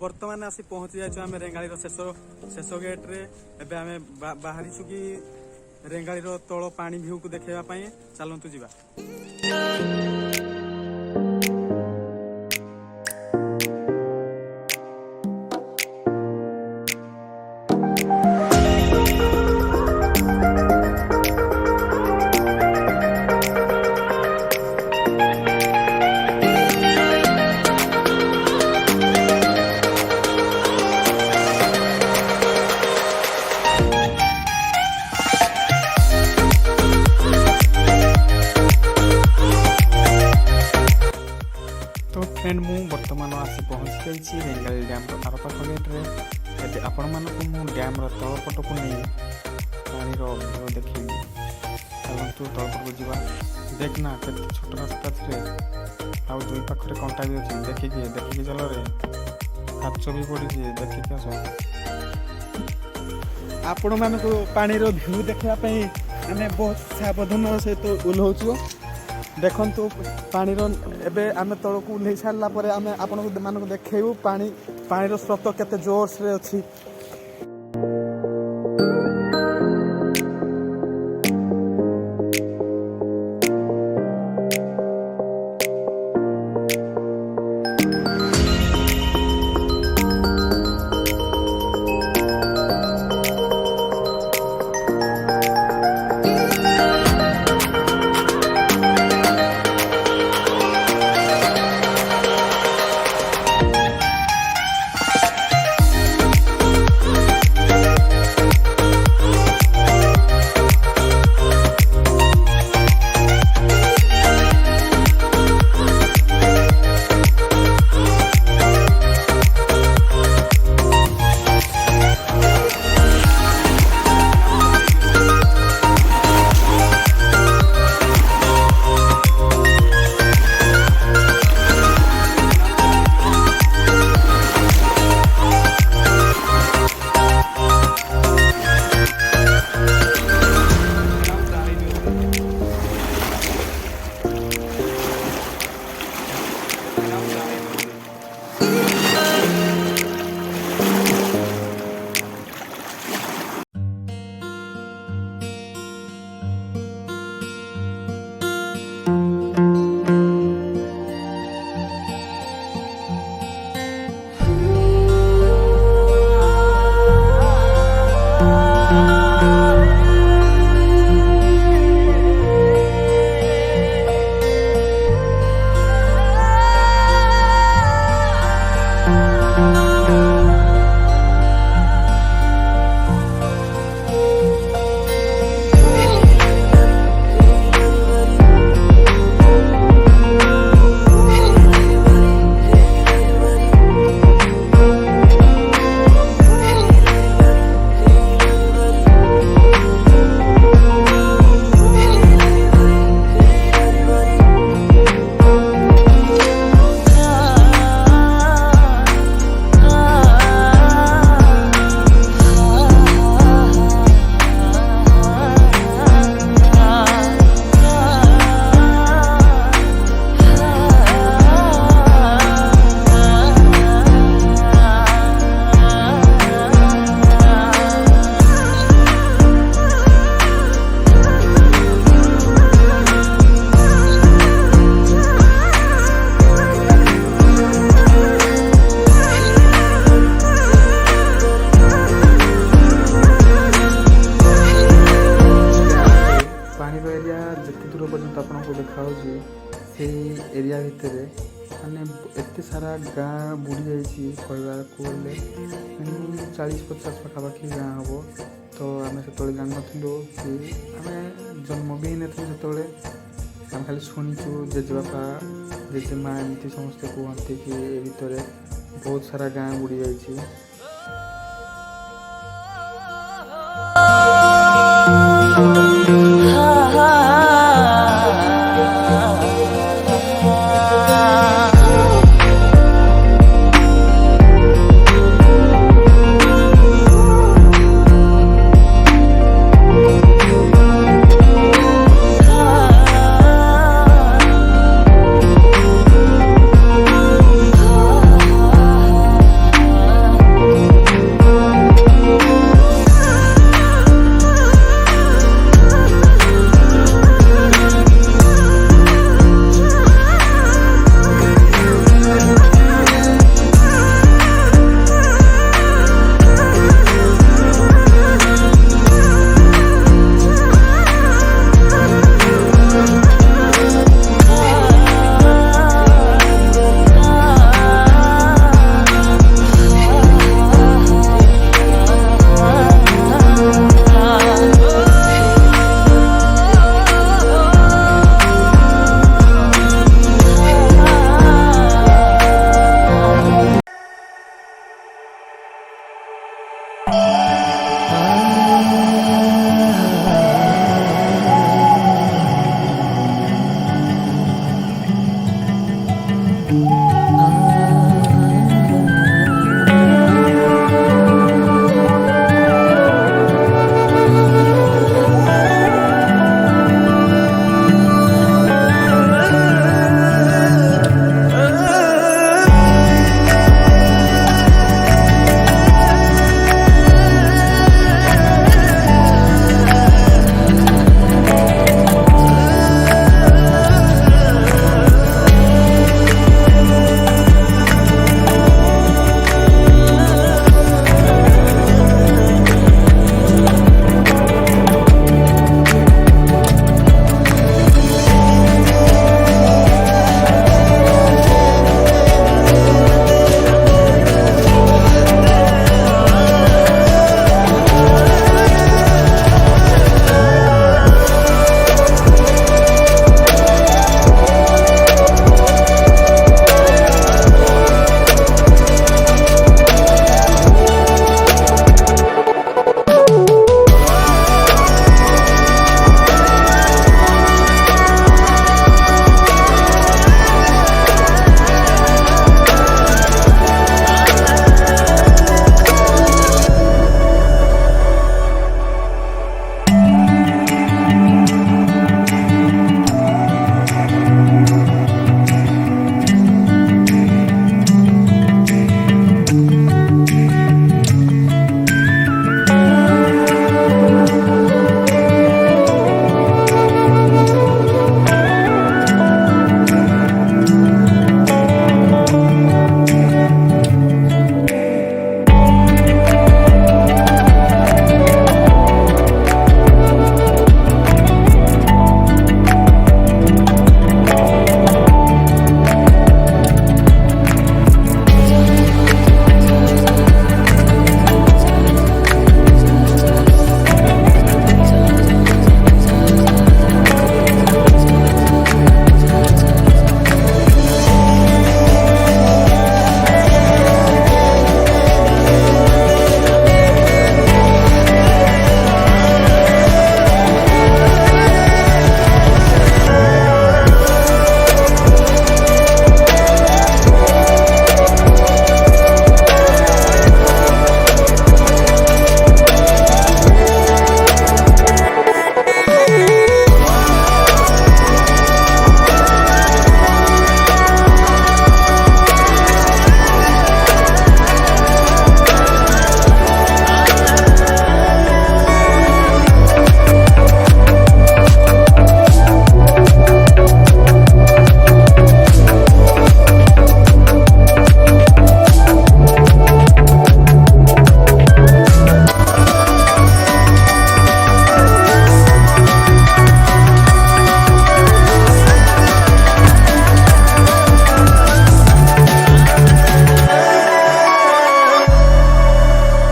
बर्तमान आसी पहुंची जाइछु आमे रेंगाली रो शेष गेट रे। एबे आमे बाहरी छु कि रेंगाली रो तळ पानी भ्यू को देखेबा पई चलंतु जिबा। फ्रेंड मु बर्तमान आसी पहुँच जाइए रेंगाली डैम आरपाख गेट्रे। आपण मानक मु डैम तलपट को नहीं पानी भ्यू देखी चलतु तलपट को जावा। देखना के छोट रास्ता थे आ दुई पाखे कंटा भी अच्छे देखिकी चल रे काच भी पड़ी देखिकी आस। आपण मानक पानी भ्यू देखापी आम बहुत सावधान सहित ओह्लौचु। देखु पानी एबे आम तल को ओह्लई सारा पर आम आपण मानक देखू पानी स्रोत केते जोर से अच्छी। से एरिया भितर माने एत सारा गाँ बुड़ी जाइबार को मिनिमम 40-50 पाखापाखि गाँ हम। तो आम से जान नु कि आम जन्म भी नहीं से आम खाली शुणीचु जेजेबापा जेजेमा एमती समस्ते कहते कि भितर बहुत सारा गाँ बुड़ी जाइए।